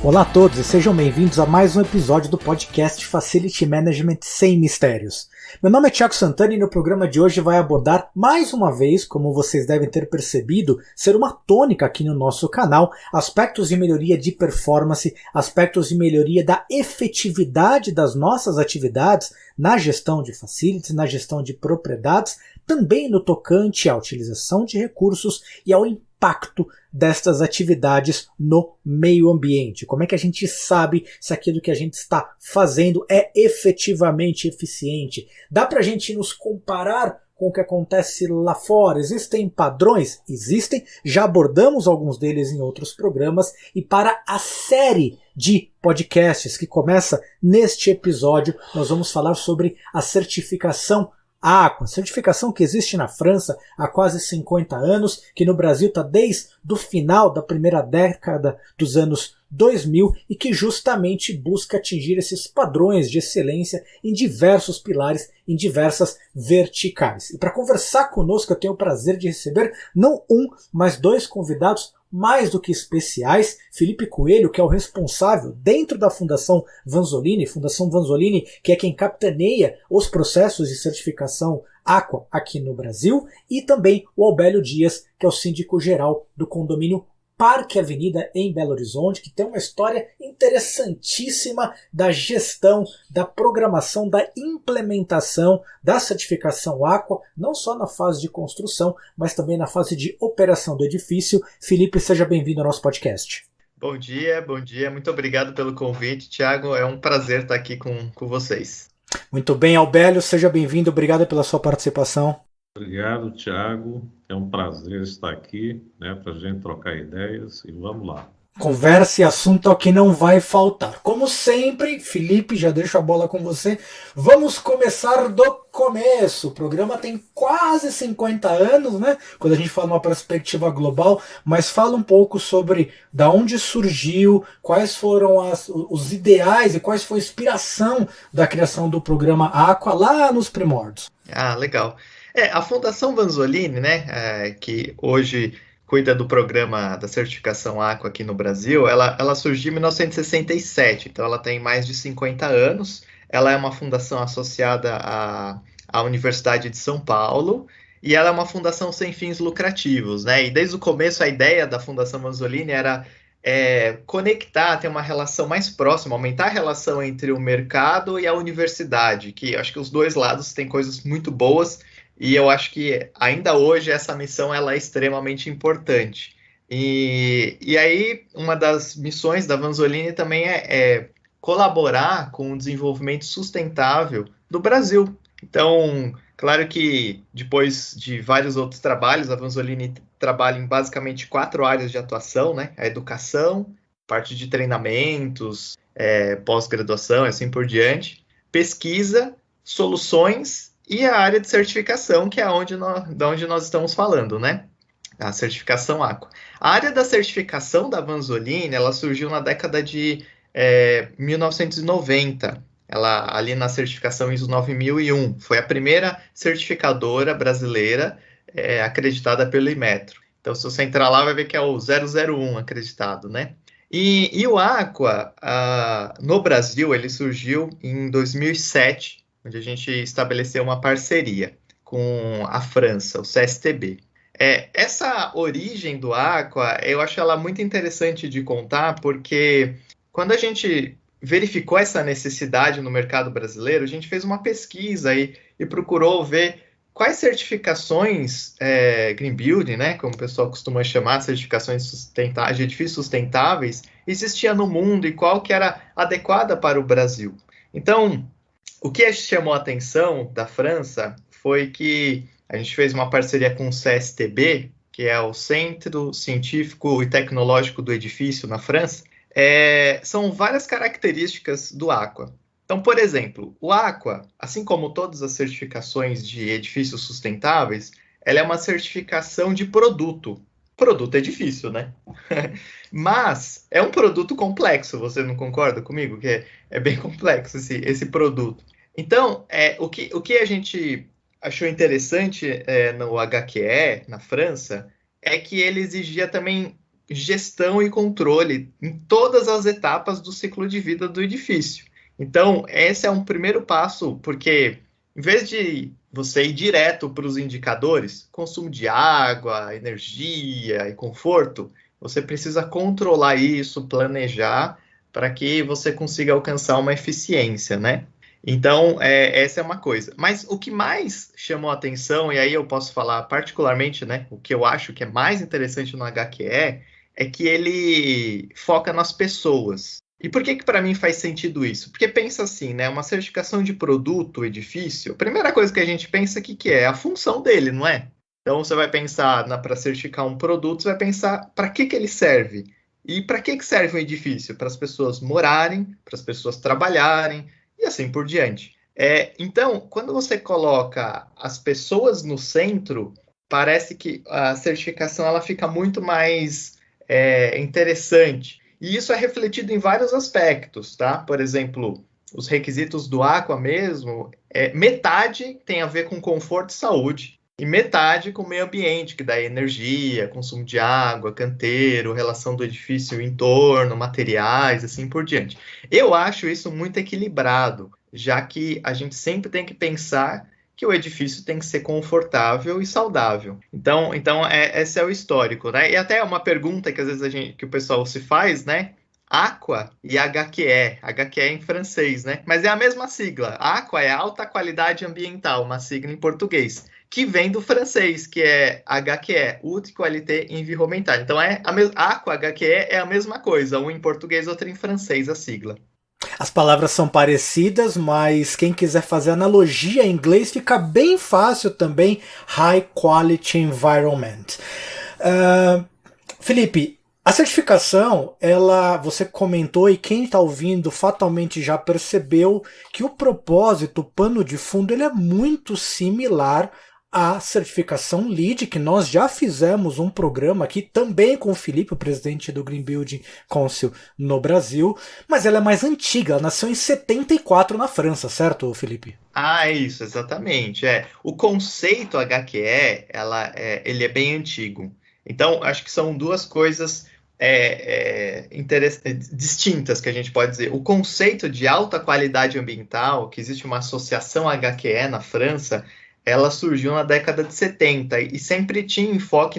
Olá a todos e sejam bem-vindos a mais um episódio do podcast Facility Management Sem Mistérios. Meu nome é Thiago Santana e no programa de hoje vai abordar mais uma vez, como vocês devem ter percebido, ser uma tônica aqui no nosso canal, aspectos de melhoria de performance, aspectos de melhoria da efetividade das nossas atividades na gestão de facilities, na gestão de propriedades, também no tocante à utilização de recursos e ao impacto destas atividades no meio ambiente. Como é que a gente sabe se aquilo que a gente está fazendo é efetivamente eficiente? Dá para a gente nos comparar com o que acontece lá fora? Existem padrões? Existem. Já abordamos alguns deles em outros programas. E para a série de podcasts que começa neste episódio, nós vamos falar sobre a certificação Aqua, certificação que existe na França há quase 50 anos, que no Brasil está desde o final da primeira década dos anos 2000 e que justamente busca atingir esses padrões de excelência em diversos pilares, em diversas verticais. E para conversar conosco eu tenho o prazer de receber não um, mas dois convidados mais do que especiais. Felipe Coelho, que é o responsável dentro da Fundação Vanzolini, que é quem capitaneia os processos de certificação Aqua aqui no Brasil, e também o Albélio Dias, que é o síndico-geral do condomínio Parque Avenida em Belo Horizonte, que tem uma história interessantíssima da gestão, da programação, da implementação da certificação Aqua, não só na fase de construção, mas também na fase de operação do edifício. Felipe, seja bem-vindo ao nosso podcast. Bom dia, muito obrigado pelo convite, Thiago, é um prazer estar aqui com vocês. Muito bem, Albélio, seja bem-vindo, obrigado pela sua participação. Obrigado, Thiago. É um prazer estar aqui, para a gente trocar ideias e vamos lá. Conversa e assunto é o que não vai faltar. Como sempre, Felipe, já deixo a bola com você. Vamos começar do começo. O programa tem quase 50 anos, né? Quando a gente fala uma perspectiva global, mas fala um pouco sobre da onde surgiu, quais foram os ideais e quais foi a inspiração da criação do programa Aqua lá nos primórdios. Ah, legal. A Fundação Vanzolini, que hoje cuida do programa da certificação Aqua aqui no Brasil, ela surgiu em 1967, então ela tem mais de 50 anos. Ela é uma fundação associada à Universidade de São Paulo e ela é uma fundação sem fins lucrativos, né? E desde o começo a ideia da Fundação Vanzolini era conectar, ter uma relação mais próxima, aumentar a relação entre o mercado e a universidade, que acho que os dois lados têm coisas muito boas. E eu acho que ainda hoje essa missão ela é extremamente importante. E aí uma das missões da Vanzolini também é colaborar com o desenvolvimento sustentável do Brasil. Então, claro que depois de vários outros trabalhos, a Vanzolini trabalha em basicamente 4 áreas de atuação, né? A educação, parte de treinamentos, pós-graduação e assim por diante, pesquisa, soluções e a área de certificação, que é de onde nós estamos falando, né? A certificação Aqua. A área da certificação da Vanzolini, ela surgiu na década de 1990. Ela, ali na certificação ISO 9001, foi a primeira certificadora brasileira acreditada pelo Inmetro. Então, se você entrar lá, vai ver que é o 001 acreditado, né? E o Aqua, no Brasil, ele surgiu em 2007, onde a gente estabeleceu uma parceria com a França, o CSTB. Essa origem do Aqua, eu acho ela muito interessante de contar, porque quando a gente verificou essa necessidade no mercado brasileiro, a gente fez uma pesquisa e procurou ver quais certificações Green Building, né, como o pessoal costuma chamar, certificações de edifícios sustentáveis, existia no mundo e qual que era adequada para o Brasil. Então, o que chamou a atenção da França foi que a gente fez uma parceria com o CSTB, que é o Centro Científico e Tecnológico do Edifício na França. São várias características do Aqua. Então, por exemplo, o Aqua, assim como todas as certificações de edifícios sustentáveis, ela é uma certificação de produto. Produto é difícil, né? Mas é um produto complexo, você não concorda comigo? Que é bem complexo esse produto. Então, o que a gente achou interessante no HQE, na França, é que ele exigia também gestão e controle em todas as etapas do ciclo de vida do edifício. Então, esse é um primeiro passo, porque em vez de você ir direto para os indicadores, consumo de água, energia e conforto, você precisa controlar isso, planejar, para que você consiga alcançar uma eficiência, né? Então, essa é uma coisa. Mas o que mais chamou a atenção, e aí eu posso falar particularmente, né? O que eu acho que é mais interessante no HQE é que ele foca nas pessoas. E por que para mim faz sentido isso? Porque pensa assim, né? Uma certificação de produto, edifício, a primeira coisa que a gente pensa que é a função dele, não é? Então você vai pensar para certificar um produto, você vai pensar para que ele serve. E para que serve um edifício? Para as pessoas morarem, para as pessoas trabalharem e assim por diante. Então, quando você coloca as pessoas no centro, parece que a certificação ela fica muito mais interessante. E isso é refletido em vários aspectos, tá? Por exemplo, os requisitos do Aqua mesmo, metade tem a ver com conforto e saúde, e metade com meio ambiente, que dá energia, consumo de água, canteiro, relação do edifício, entorno, materiais, assim por diante. Eu acho isso muito equilibrado, já que a gente sempre tem que pensar que o edifício tem que ser confortável e saudável. Então esse é o histórico, né? E até uma pergunta que às vezes que o pessoal se faz, né? Aqua e HQE. HQE em francês, né? Mas é a mesma sigla. Aqua é alta qualidade ambiental, uma sigla em português, que vem do francês, que é HQE, Haute Qualité Environnementale. Então, Aqua, HQE é a mesma coisa, um em português, outro em francês, a sigla. As palavras são parecidas, mas quem quiser fazer analogia em inglês fica bem fácil também. High Quality Environment. Felipe, a certificação, você comentou e quem está ouvindo fatalmente já percebeu que o propósito, o pano de fundo, ele é muito similar à certificação LEED, que nós já fizemos um programa aqui também com o Felipe, o presidente do Green Building Council no Brasil, mas ela é mais antiga, ela nasceu em 74 na França, certo, Felipe? É isso, exatamente. O conceito HQE, ele é bem antigo. Então, acho que são duas coisas distintas que a gente pode dizer. O conceito de alta qualidade ambiental, que existe uma associação HQE na França, ela surgiu na década de 70 e sempre tinha enfoque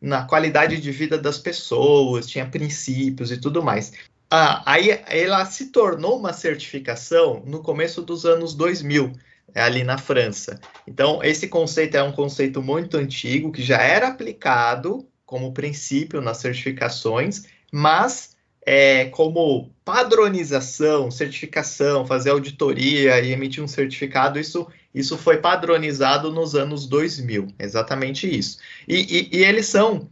na qualidade de vida das pessoas, tinha princípios e tudo mais. Aí ela se tornou uma certificação no começo dos anos 2000, ali na França. Então, esse conceito é um conceito muito antigo, que já era aplicado como princípio nas certificações, mas como padronização, certificação, fazer auditoria e emitir um certificado, isso foi padronizado nos anos 2000, exatamente isso. E eles são,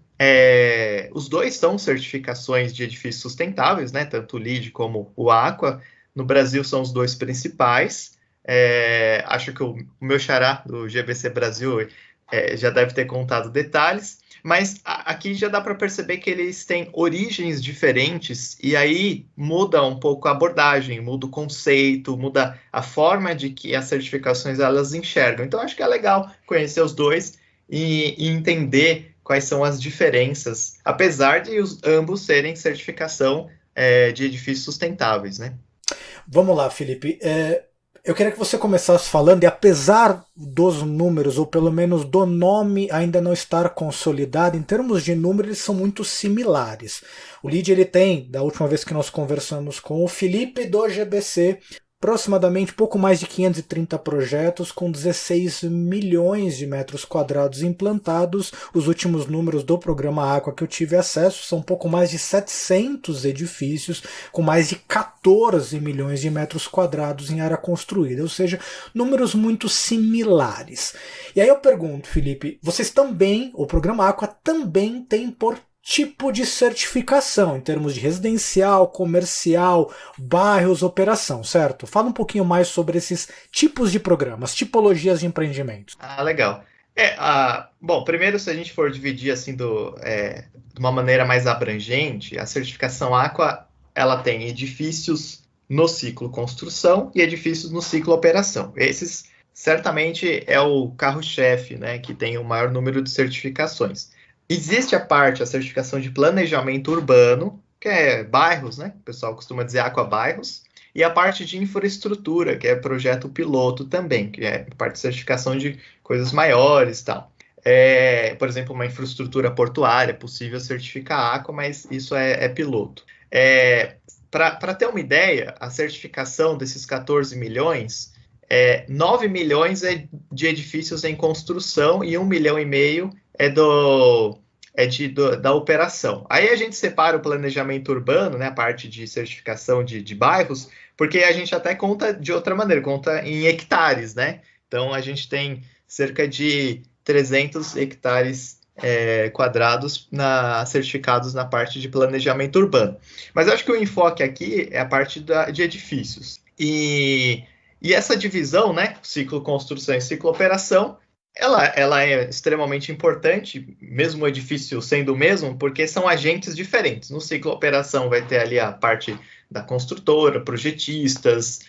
os dois são certificações de edifícios sustentáveis, né? Tanto o LEED como o Aqua. No Brasil são os dois principais. Acho que o meu xará do GBC Brasil já deve ter contado detalhes. Mas aqui já dá para perceber que eles têm origens diferentes e aí muda um pouco a abordagem, muda o conceito, muda a forma de que as certificações elas enxergam. Então, acho que é legal conhecer os dois e entender quais são as diferenças, apesar de ambos serem certificação de edifícios sustentáveis, né? Vamos lá, Felipe. Eu queria que você começasse falando, e apesar dos números, ou pelo menos do nome ainda não estar consolidado, em termos de número eles são muito similares. O LEED ele tem, da última vez que nós conversamos com o Felipe do GBC, aproximadamente pouco mais de 530 projetos com 16 milhões de metros quadrados implantados. Os últimos números do programa Aqua que eu tive acesso são pouco mais de 700 edifícios com mais de 14 milhões de metros quadrados em área construída, ou seja, números muito similares. E aí eu pergunto, Felipe, vocês também, o programa Aqua também tem por tipo de certificação, em termos de residencial, comercial, bairros, operação, certo? Fala um pouquinho mais sobre esses tipos de programas, tipologias de empreendimentos. Legal. Bom, primeiro, se a gente for dividir assim de uma maneira mais abrangente, a certificação Aqua, ela tem edifícios no ciclo construção e edifícios no ciclo operação. Esses, certamente, é o carro-chefe, né, que tem o maior número de certificações. Existe a certificação de planejamento urbano, que é bairros, né? O pessoal costuma dizer aquabairros, e a parte de infraestrutura, que é projeto piloto também, que é parte de certificação de coisas maiores e tal. Por exemplo, uma infraestrutura portuária, é possível certificar a Aqua, mas isso é piloto. Para ter uma ideia, a certificação desses 14 milhões, 9 milhões é de edifícios em construção e 1,5 milhão da operação. Aí a gente separa o planejamento urbano, né, a parte de certificação de bairros, porque a gente até conta de outra maneira, conta em hectares, né? Então a gente tem cerca de 300 hectares quadrados certificados na parte de planejamento urbano. Mas eu acho que o enfoque aqui é a parte de edifícios. E essa divisão, né, ciclo construção e ciclo operação, ela é extremamente importante, mesmo o edifício sendo o mesmo, porque são agentes diferentes. No ciclo operação vai ter ali a parte da construtora, projetistas,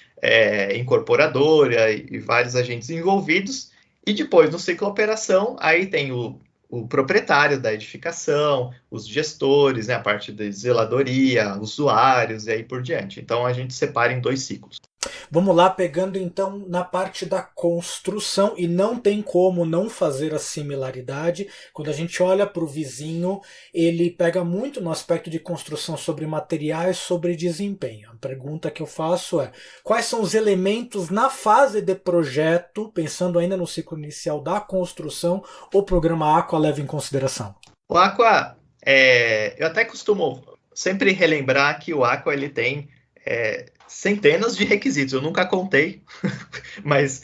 incorporadora e vários agentes envolvidos. E depois, no ciclo operação, aí tem o proprietário da edificação, os gestores, né, a parte de zeladoria, usuários e aí por diante. Então, a gente separa em 2 ciclos. Vamos lá, pegando então na parte da construção, e não tem como não fazer a similaridade. Quando a gente olha para o vizinho, ele pega muito no aspecto de construção sobre materiais, sobre desempenho. A pergunta que eu faço é: quais são os elementos na fase de projeto, pensando ainda no ciclo inicial da construção, o programa Aqua leva em consideração? O Aqua, eu até costumo sempre relembrar que o Aqua ele tem centenas de requisitos. Eu nunca contei, mas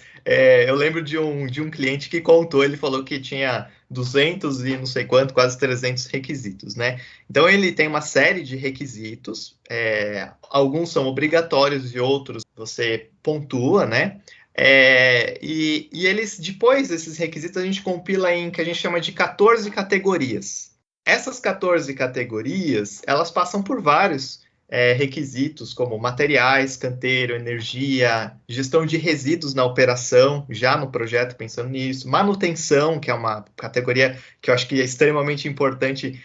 eu lembro de um cliente que contou, ele falou que tinha 200 e não sei quanto, quase 300 requisitos, né? Então ele tem uma série de requisitos, alguns são obrigatórios e outros você pontua, né? E eles, depois desses requisitos, a gente compila em que a gente chama de 14 categorias. Essas 14 categorias, elas passam por vários requisitos, como materiais, canteiro, energia, gestão de resíduos na operação, já no projeto pensando nisso, manutenção, que é uma categoria que eu acho que é extremamente importante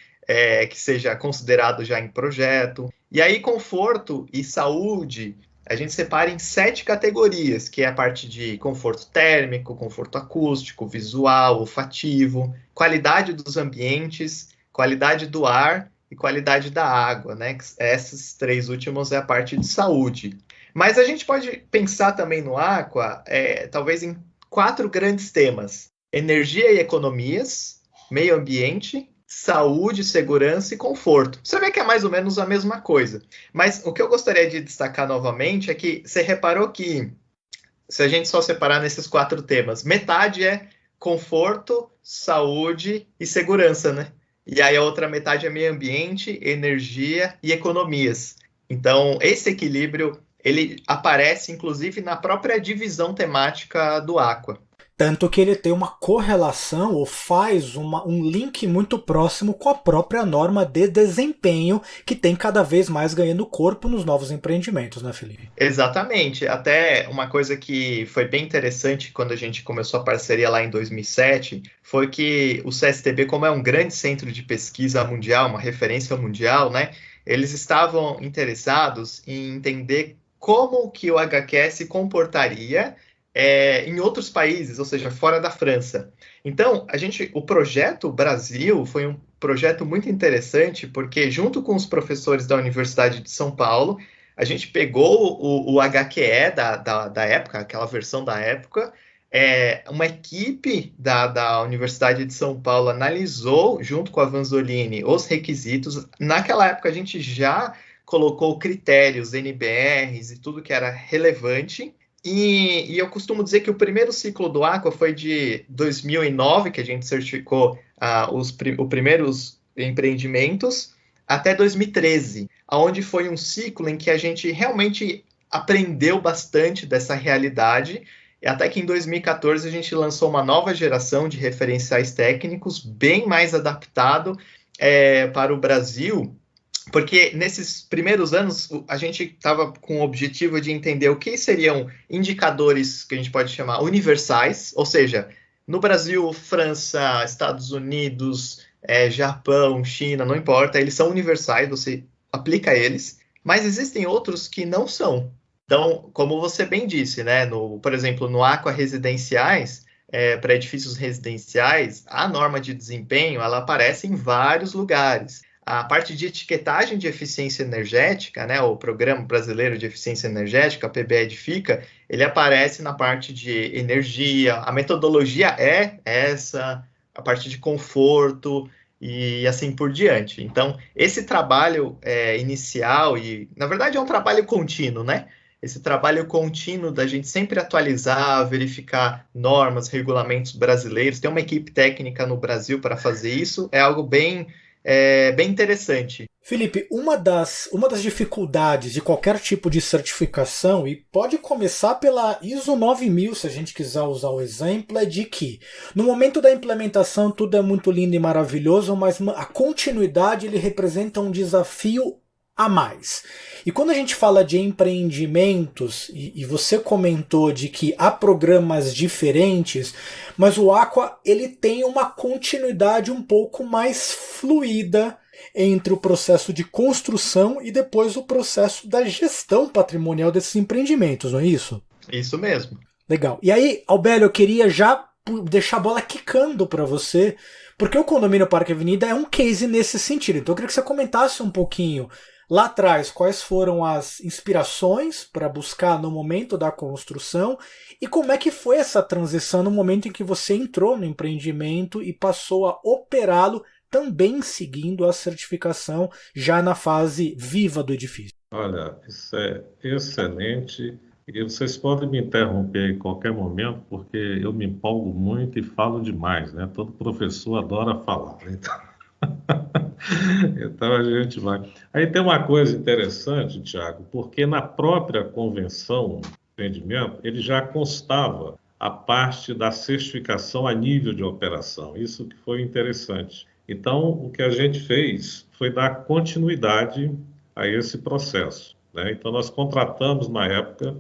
que seja considerado já em projeto. E aí, conforto e saúde, a gente separa em 7 categorias, que é a parte de conforto térmico, conforto acústico, visual, olfativo, qualidade dos ambientes, qualidade do ar e qualidade da água, né? Esses 3 últimos é a parte de saúde. Mas a gente pode pensar também no Aqua, talvez em 4 grandes temas: energia e economias, meio ambiente, saúde, segurança e conforto. Você vê que é mais ou menos a mesma coisa. Mas o que eu gostaria de destacar novamente é que você reparou que, se a gente só separar nesses 4 temas, metade é conforto, saúde e segurança, né? E aí a outra metade é meio ambiente, energia e economias. Então, esse equilíbrio, ele aparece, inclusive, na própria divisão temática do Aqua. Tanto que ele tem uma correlação, ou faz um link muito próximo com a própria norma de desempenho, que tem cada vez mais ganhando corpo nos novos empreendimentos, né, Felipe? Exatamente. Até uma coisa que foi bem interessante quando a gente começou a parceria lá em 2007, foi que o CSTB, como é um grande centro de pesquisa mundial, uma referência mundial, né, eles estavam interessados em entender como que o HQS se comportaria em outros países, ou seja, fora da França. Então, o projeto Brasil foi um projeto muito interessante, porque junto com os professores da Universidade de São Paulo, a gente pegou o HQE da época, aquela versão da época, uma equipe da Universidade de São Paulo analisou, junto com a Vanzolini, os requisitos. Naquela época, a gente já colocou critérios, NBRs e tudo que era relevante. E eu costumo dizer que o primeiro ciclo do Aqua foi de 2009, que a gente certificou os primeiros empreendimentos, até 2013, onde foi um ciclo em que a gente realmente aprendeu bastante dessa realidade, e até que em 2014 a gente lançou uma nova geração de referenciais técnicos, bem mais adaptado para o Brasil, porque nesses primeiros anos a gente estava com o objetivo de entender o que seriam indicadores que a gente pode chamar universais, ou seja, no Brasil, França, Estados Unidos, Japão, China, não importa, eles são universais, você aplica eles, mas existem outros que não são. Então, como você bem disse, né, por exemplo, no Aqua Residenciais, para edifícios residenciais, a norma de desempenho ela aparece em vários lugares. A parte de etiquetagem de eficiência energética, né, o Programa Brasileiro de Eficiência Energética, a PBE Edifica, ele aparece na parte de energia, a metodologia é essa, a parte de conforto e assim por diante. Então, esse trabalho inicial, e na verdade é um trabalho contínuo, né? Esse trabalho contínuo da gente sempre atualizar, verificar normas, regulamentos brasileiros, ter uma equipe técnica no Brasil para fazer isso, é algo bem interessante. Felipe, uma das dificuldades de qualquer tipo de certificação, e pode começar pela ISO 9000, se a gente quiser usar o exemplo, é de que no momento da implementação tudo é muito lindo e maravilhoso, mas a continuidade ele representa um desafio a mais. E quando a gente fala de empreendimentos, e você comentou de que há programas diferentes, mas o Aqua ele tem uma continuidade um pouco mais fluida entre o processo de construção e depois o processo da gestão patrimonial desses empreendimentos, não é isso? Isso mesmo. Legal. E aí, Albélio, eu queria já deixar a bola quicando para você, porque o Condomínio Parque Avenida é um case nesse sentido. Então eu queria que você comentasse um pouquinho lá atrás quais foram as inspirações para buscar no momento da construção e como é que foi essa transição no momento em que você entrou no empreendimento e passou a operá-lo também seguindo a certificação já na fase viva do edifício. Olha, isso é excelente. E vocês podem me interromper em qualquer momento, porque eu me empolgo muito e falo demais, né? Todo professor adora falar. Então a gente vai. Aí tem uma coisa interessante, Tiago, porque na própria convenção de empreendimento, ele já constava a parte da certificação a nível de operação. Isso que foi interessante. Então, o que a gente fez foi dar continuidade a esse processo, né? Então, nós contratamos, na época,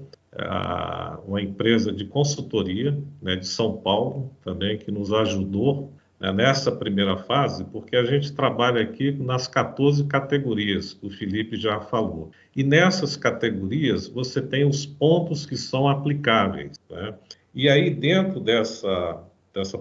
uma empresa de consultoria, né, de São Paulo, também, que nos ajudou, né, nessa primeira fase, porque a gente trabalha aqui nas 14 categorias, que o Felipe já falou. E nessas categorias, você tem os pontos que são aplicáveis, né? E aí, dentro dessa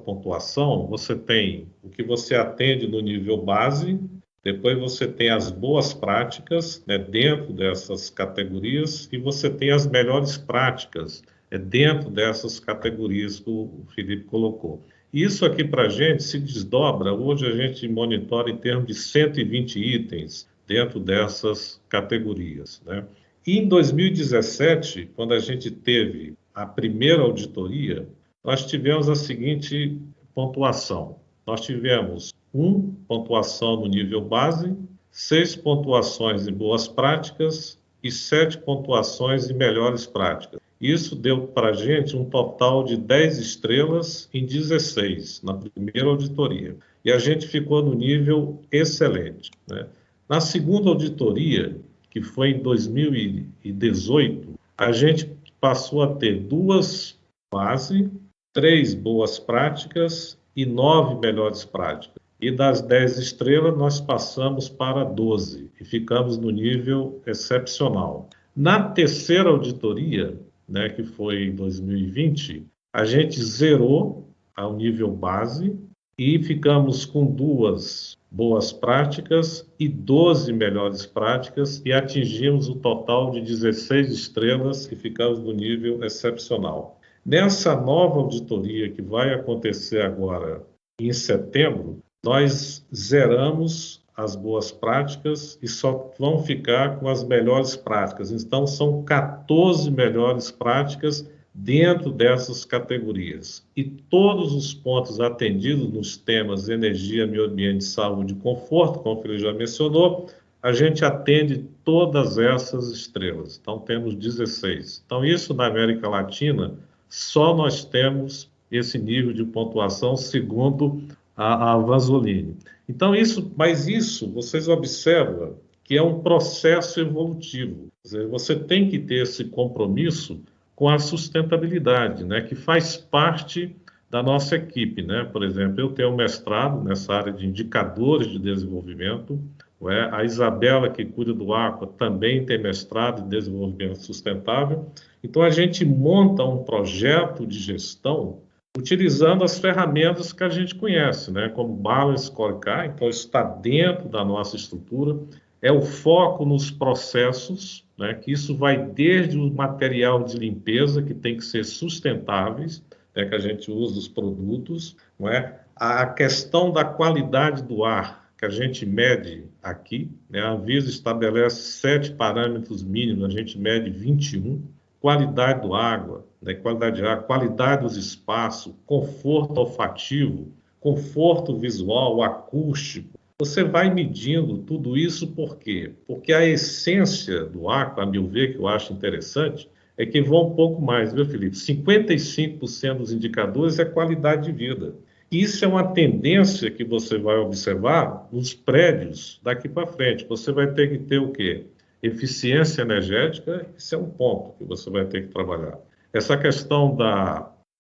pontuação, você tem o que você atende no nível base, depois você tem as boas práticas, né, dentro dessas categorias, e você tem as melhores práticas dentro dessas categorias que o Felipe colocou. Isso aqui para a gente se desdobra, hoje a gente monitora em termos de 120 itens dentro dessas categorias, né? E em 2017, quando a gente teve a primeira auditoria, nós tivemos a seguinte pontuação. Nós tivemos 1 pontuação no nível base, 6 pontuações em boas práticas e 7 pontuações em melhores práticas. Isso deu para a gente um total de 10 estrelas em 16, na primeira auditoria. E a gente ficou no nível excelente, né? Na segunda auditoria, que foi em 2018, a gente passou a ter 2 base, 3 boas práticas e 9 melhores práticas. E das 10 estrelas, nós passamos para 12 e ficamos no nível excepcional. Na terceira auditoria, né, que foi em 2020, a gente zerou ao nível base e ficamos com 2 boas práticas e 12 melhores práticas e atingimos o total de 16 estrelas e ficamos no nível excepcional. Nessa nova auditoria que vai acontecer agora em setembro, nós zeramos as boas práticas e só vão ficar com as melhores práticas. Então, são 14 melhores práticas dentro dessas categorias. E todos os pontos atendidos nos temas energia, meio ambiente, saúde e conforto, como o Felipe já mencionou, a gente atende todas essas estrelas. Então, temos 16. Então, isso na América Latina, só nós temos esse nível de pontuação segundo a Vanzolini. Então, mas isso, vocês observam que é um processo evolutivo. Quer dizer, você tem que ter esse compromisso com a sustentabilidade, né, que faz parte da nossa equipe, né? Por exemplo, eu tenho um mestrado nessa área de indicadores de desenvolvimento, não é? A Isabela, que cuida do Aqua, também tem mestrado em desenvolvimento sustentável. Então, a gente monta um projeto de gestão utilizando as ferramentas que a gente conhece, né? Como Balance Scorecard, então está dentro da nossa estrutura, é o foco nos processos, né? Que isso vai desde o material de limpeza, que tem que ser sustentáveis, né? Que a gente usa os produtos, não é? A questão da qualidade do ar, que a gente mede aqui, né? A Anvisa estabelece 7 parâmetros mínimos, a gente mede 21. Qualidade do água, né? Qualidade de ar, qualidade dos espaços, conforto olfativo, conforto visual, acústico. Você vai medindo tudo isso por quê? Porque a essência do Aqua, a meu ver, que eu acho interessante, é que vão um pouco mais, viu, Felipe? 55% dos indicadores é qualidade de vida. Isso é uma tendência que você vai observar nos prédios daqui para frente. Você vai ter que ter o quê? Eficiência energética, isso é um ponto que você vai ter que trabalhar. Essa questão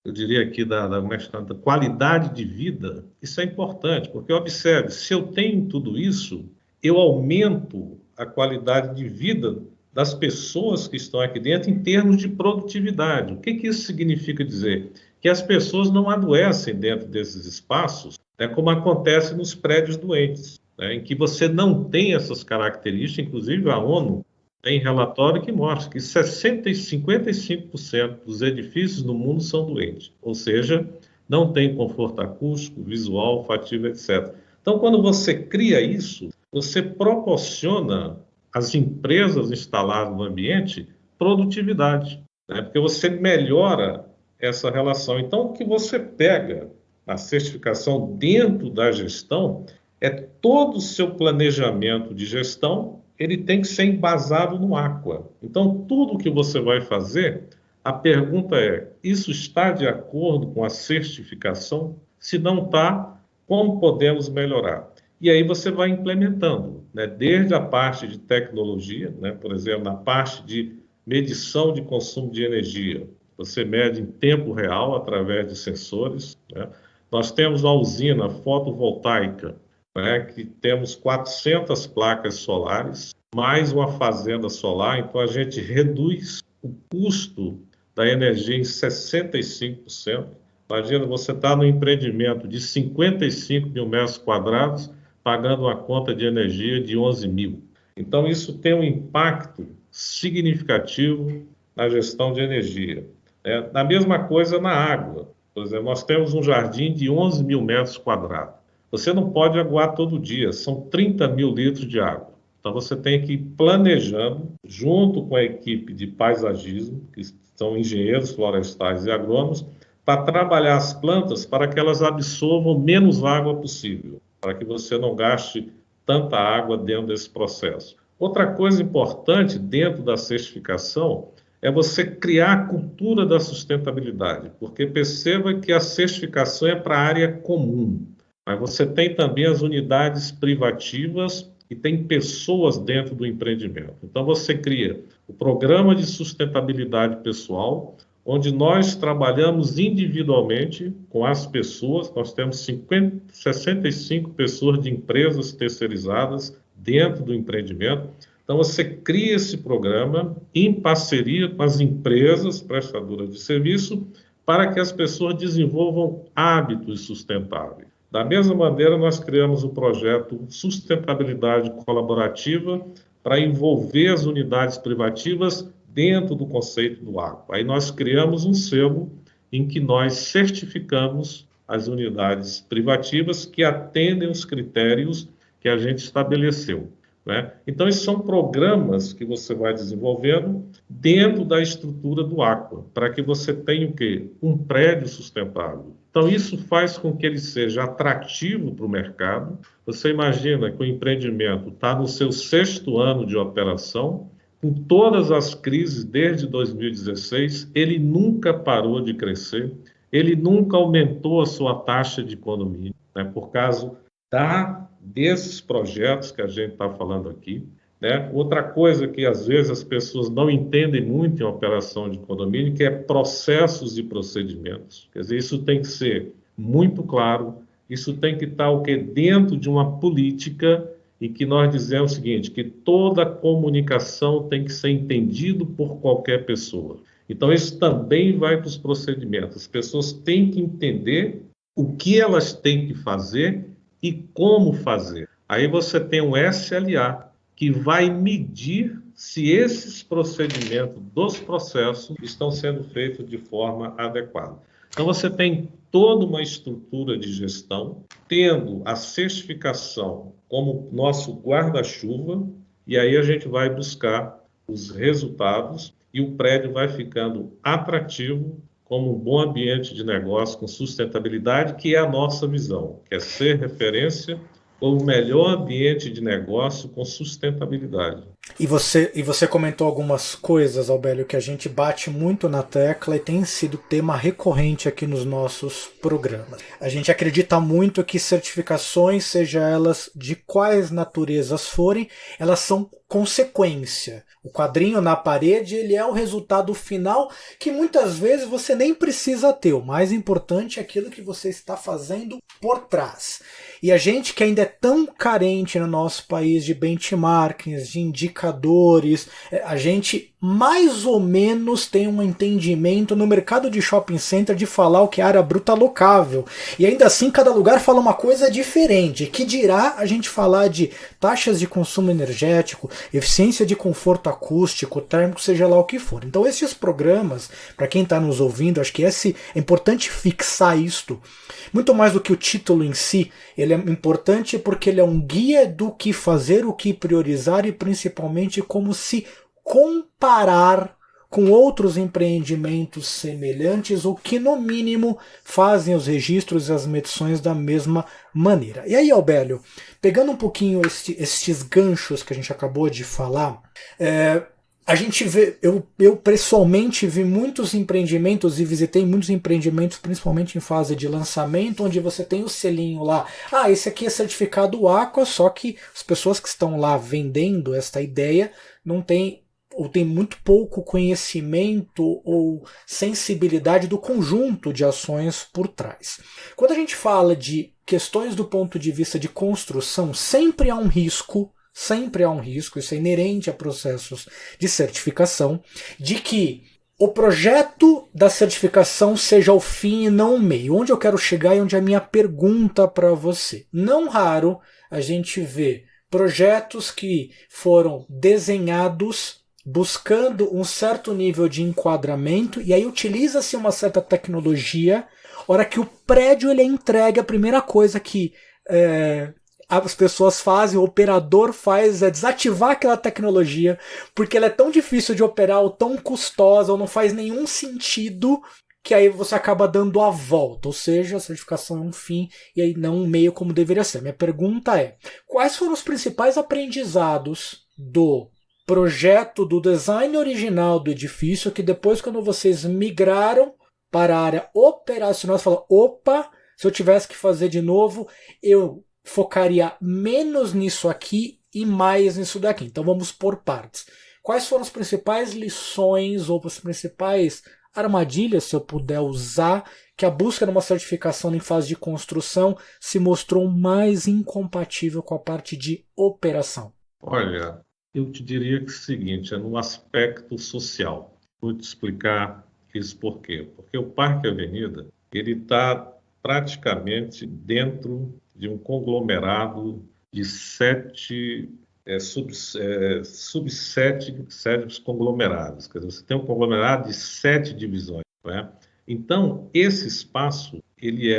eu diria aqui, da qualidade de vida, isso é importante, porque observe, se eu tenho tudo isso, eu aumento a qualidade de vida das pessoas que estão aqui dentro em termos de produtividade. O que isso significa dizer? Que as pessoas não adoecem dentro desses espaços, né, como acontece nos prédios doentes, né, em que você não tem essas características. Inclusive a ONU tem relatório que mostra que 55% dos edifícios no mundo são doentes, ou seja, não tem conforto acústico, visual, olfativo, etc. Então, quando você cria isso, você proporciona às empresas instaladas no ambiente produtividade, né? Porque você melhora essa relação. Então, o que você pega na certificação dentro da gestão é todo o seu planejamento de gestão, ele tem que ser embasado no Aqua. Então, tudo que você vai fazer, a pergunta é, isso está de acordo com a certificação? Se não está, como podemos melhorar? E aí você vai implementando, né? Desde a parte de tecnologia, né? Por exemplo, na parte de medição de consumo de energia. Você mede em tempo real através de sensores, né? Nós temos uma usina fotovoltaica, né, que temos 400 placas solares, mais uma fazenda solar, então a gente reduz o custo da energia em 65%. Imagina, você está no empreendimento de 55 mil metros quadrados, pagando uma conta de energia de 11 mil. Então, isso tem um impacto significativo na gestão de energia. A mesma coisa na água. Por exemplo, nós temos um jardim de 11 mil metros quadrados. Você não pode aguar todo dia, são 30 mil litros de água. Então, você tem que ir planejando, junto com a equipe de paisagismo, que são engenheiros florestais e agrônomos, para trabalhar as plantas para que elas absorvam menos água possível, para que você não gaste tanta água dentro desse processo. Outra coisa importante dentro da certificação é você criar a cultura da sustentabilidade, porque perceba que a certificação é para a área comum, mas você tem também as unidades privativas e tem pessoas dentro do empreendimento. Então você cria o programa de sustentabilidade pessoal, onde nós trabalhamos individualmente com as pessoas. Nós temos 65 pessoas de empresas terceirizadas dentro do empreendimento. Então, você cria esse programa em parceria com as empresas prestadoras de serviço para que as pessoas desenvolvam hábitos sustentáveis. Da mesma maneira, nós criamos o projeto Sustentabilidade Colaborativa para envolver as unidades privativas dentro do conceito do Aqua. Aí nós criamos um selo em que nós certificamos as unidades privativas que atendem os critérios que a gente estabeleceu, né? Então, esses são programas que você vai desenvolvendo dentro da estrutura do Aqua, para que você tenha o quê? Um prédio sustentável. Então, isso faz com que ele seja atrativo para o mercado. Você imagina que o empreendimento está no seu 6º ano de operação, com todas as crises desde 2016, ele nunca parou de crescer, ele nunca aumentou a sua taxa de economia, né, por causa desses projetos que a gente está falando aqui. né? Outra coisa que às vezes as pessoas não entendem muito em operação de condomínio, que é processos e procedimentos. Quer dizer, isso tem que ser muito claro, isso tem que estar o quê? Dentro de uma política em que nós dizemos o seguinte, que toda comunicação tem que ser entendido por qualquer pessoa. Então, isso também vai para os procedimentos. As pessoas têm que entender o que elas têm que fazer e como fazer. Aí você tem um SLA, que vai medir se esses procedimentos dos processos estão sendo feitos de forma adequada. Então, você tem toda uma estrutura de gestão, tendo a certificação como nosso guarda-chuva, e aí a gente vai buscar os resultados e o prédio vai ficando atrativo como um bom ambiente de negócio com sustentabilidade, que é a nossa visão, que é ser referência como o melhor ambiente de negócio com sustentabilidade. E você comentou algumas coisas, Albélio, que a gente bate muito na tecla e tem sido tema recorrente aqui nos nossos programas. A gente acredita muito que certificações, seja elas de quais naturezas forem, elas são consequência. O quadrinho na parede, ele é o resultado final que muitas vezes você nem precisa ter. O mais importante é aquilo que você está fazendo por trás. E a gente que ainda é tão carente no nosso país de benchmarkings, de indicadores, a gente mais ou menos tem um entendimento no mercado de shopping center de falar o que é área bruta locável. E ainda assim cada lugar fala uma coisa diferente. Que dirá a gente falar de taxas de consumo energético, eficiência de conforto acústico, térmico, seja lá o que for. Então esses programas, para quem está nos ouvindo, acho que é importante fixar isto. Muito mais do que o título em si, ele é importante porque ele é um guia do que fazer, o que priorizar e principalmente como se comparar com outros empreendimentos semelhantes ou que no mínimo fazem os registros e as medições da mesma maneira. E aí, Albélio, pegando um pouquinho estes ganchos que a gente acabou de falar, a gente vê, eu pessoalmente vi muitos empreendimentos e visitei muitos empreendimentos, principalmente em fase de lançamento, onde você tem o selinho lá, esse aqui é certificado Aqua, só que as pessoas que estão lá vendendo esta ideia não têm ou tem muito pouco conhecimento ou sensibilidade do conjunto de ações por trás. Quando a gente fala de questões do ponto de vista de construção, sempre há um risco, isso é inerente a processos de certificação, de que o projeto da certificação seja o fim e não o meio. Onde eu quero chegar e onde é a minha pergunta para você. Não raro a gente vê projetos que foram desenhados buscando um certo nível de enquadramento, e aí utiliza-se uma certa tecnologia. Hora que o prédio ele é entregue, a primeira coisa que as pessoas fazem, o operador faz, é desativar aquela tecnologia, porque ela é tão difícil de operar, ou tão custosa, ou não faz nenhum sentido, que aí você acaba dando a volta, ou seja, a certificação é um fim e aí não um meio como deveria ser. Minha pergunta é, quais foram os principais aprendizados do projeto, do design original do edifício, que depois quando vocês migraram para a área operacional, você falou, opa, se eu tivesse que fazer de novo, eu focaria menos nisso aqui e mais nisso daqui. Então vamos por partes. Quais foram as principais lições ou as principais armadilhas, se eu puder usar, que a busca de uma certificação em fase de construção se mostrou mais incompatível com a parte de operação? Olha, eu te diria que é o seguinte, é no aspecto social. Vou te explicar isso por quê. Porque o Parque Avenida, ele está praticamente dentro de um conglomerado de 7 subsedes conglomerados. Quer dizer, você tem um conglomerado de 7 divisões. Né? Então, esse espaço, ele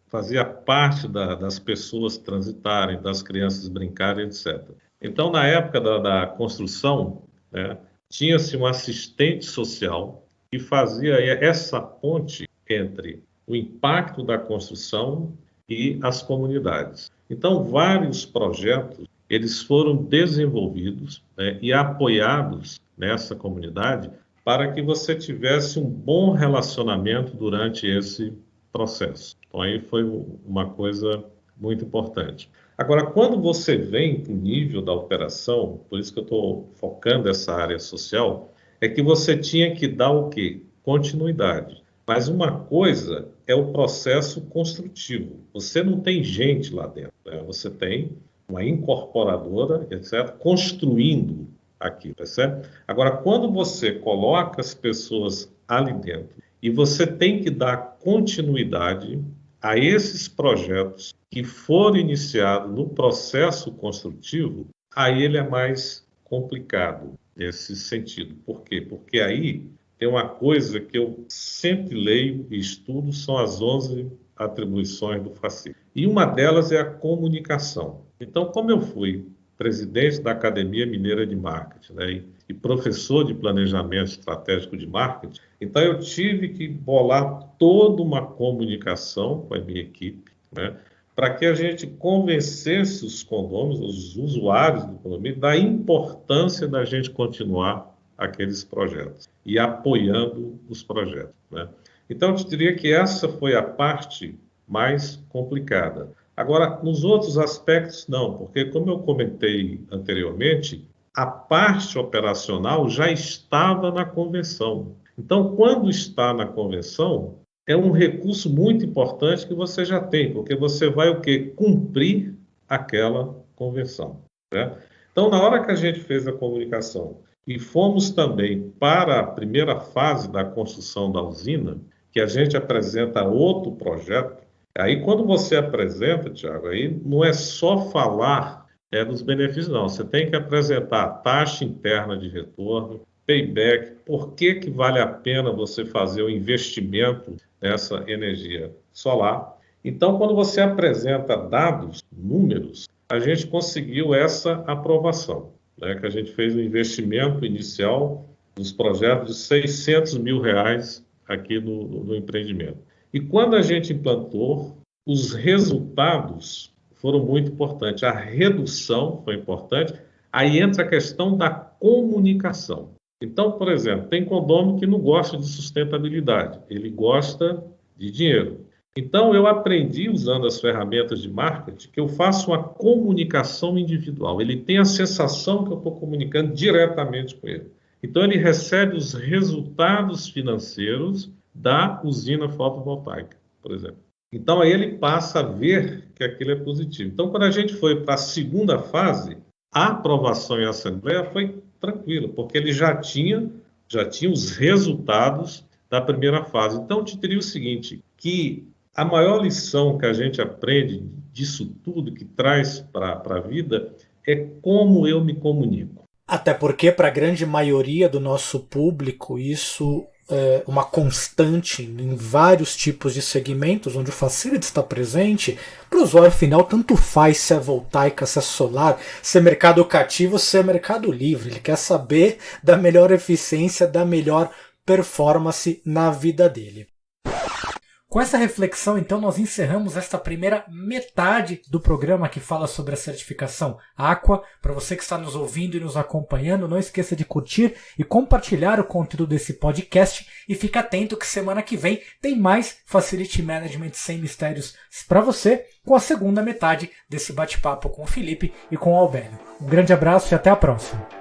fazia parte das pessoas transitarem, das crianças brincarem, etc. Então, na época da construção, né, tinha-se um assistente social que fazia essa ponte entre o impacto da construção e as comunidades. Então, vários projetos eles foram desenvolvidos, né, e apoiados nessa comunidade para que você tivesse um bom relacionamento durante esse processo. Então, aí foi uma coisa muito importante. Agora, quando você vem para o nível da operação, por isso que eu estou focando essa área social, é que você tinha que dar o quê? Continuidade. Mas uma coisa é o processo construtivo. Você não tem gente lá dentro, né? Você tem uma incorporadora, etc., construindo aquilo, tá certo? Agora, quando você coloca as pessoas ali dentro e você tem que dar continuidade a esses projetos que foram iniciados no processo construtivo, aí ele é mais complicado nesse sentido. Por quê? Porque aí tem uma coisa que eu sempre leio e estudo, são as 11 atribuições do FACIL. E uma delas é a comunicação. Então, como eu fui presidente da Academia Mineira de Marketing, né, e professor de planejamento estratégico de marketing, então eu tive que bolar toda uma comunicação com a minha equipe, né, para que a gente convencesse os condôminos, os usuários do condomínio, da importância da gente continuar aqueles projetos e apoiando os projetos, né? Então, eu te diria que essa foi a parte mais complicada. Agora, nos outros aspectos, não, porque, como eu comentei anteriormente, a parte operacional já estava na convenção. Então, quando está na convenção, é um recurso muito importante que você já tem, porque você vai o quê? Cumprir aquela convenção, né? Então, na hora que a gente fez a comunicação e fomos também para a primeira fase da construção da usina, que a gente apresenta outro projeto, aí quando você apresenta, Tiago, aí não é só falar dos benefícios, não. Você tem que apresentar a taxa interna de retorno, payback, por que vale a pena você fazer o investimento nessa energia solar. Então, quando você apresenta dados, números, a gente conseguiu essa aprovação, né, que a gente fez um investimento inicial dos projetos de R$600 mil aqui no empreendimento. E quando a gente implantou, os resultados foram muito importantes. A redução foi importante. Aí entra a questão da comunicação. Então, por exemplo, tem condomínio que não gosta de sustentabilidade, ele gosta de dinheiro. Então, eu aprendi, usando as ferramentas de marketing, que eu faço uma comunicação individual. Ele tem a sensação que eu estou comunicando diretamente com ele. Então, ele recebe os resultados financeiros da usina fotovoltaica, por exemplo. Então, aí ele passa a ver que aquilo é positivo. Então, quando a gente foi para a segunda fase, a aprovação em assembleia foi tranquila, porque ele já tinha os resultados da primeira fase. Então, eu te diria o seguinte, que a maior lição que a gente aprende disso tudo, que traz para a vida, é como eu me comunico. Até porque, para a grande maioria do nosso público, isso é uma constante em vários tipos de segmentos onde o Facility está presente. Para o usuário final, tanto faz se é voltaica, se é solar, se é mercado cativo, se é mercado livre. Ele quer saber da melhor eficiência, da melhor performance na vida dele. Com essa reflexão, então, nós encerramos esta primeira metade do programa que fala sobre a certificação Aqua. Para você que está nos ouvindo e nos acompanhando, não esqueça de curtir e compartilhar o conteúdo desse podcast e fique atento que semana que vem tem mais Facility Management sem mistérios para você, com a segunda metade desse bate-papo com o Felipe e com o Albélio. Um grande abraço e até a próxima.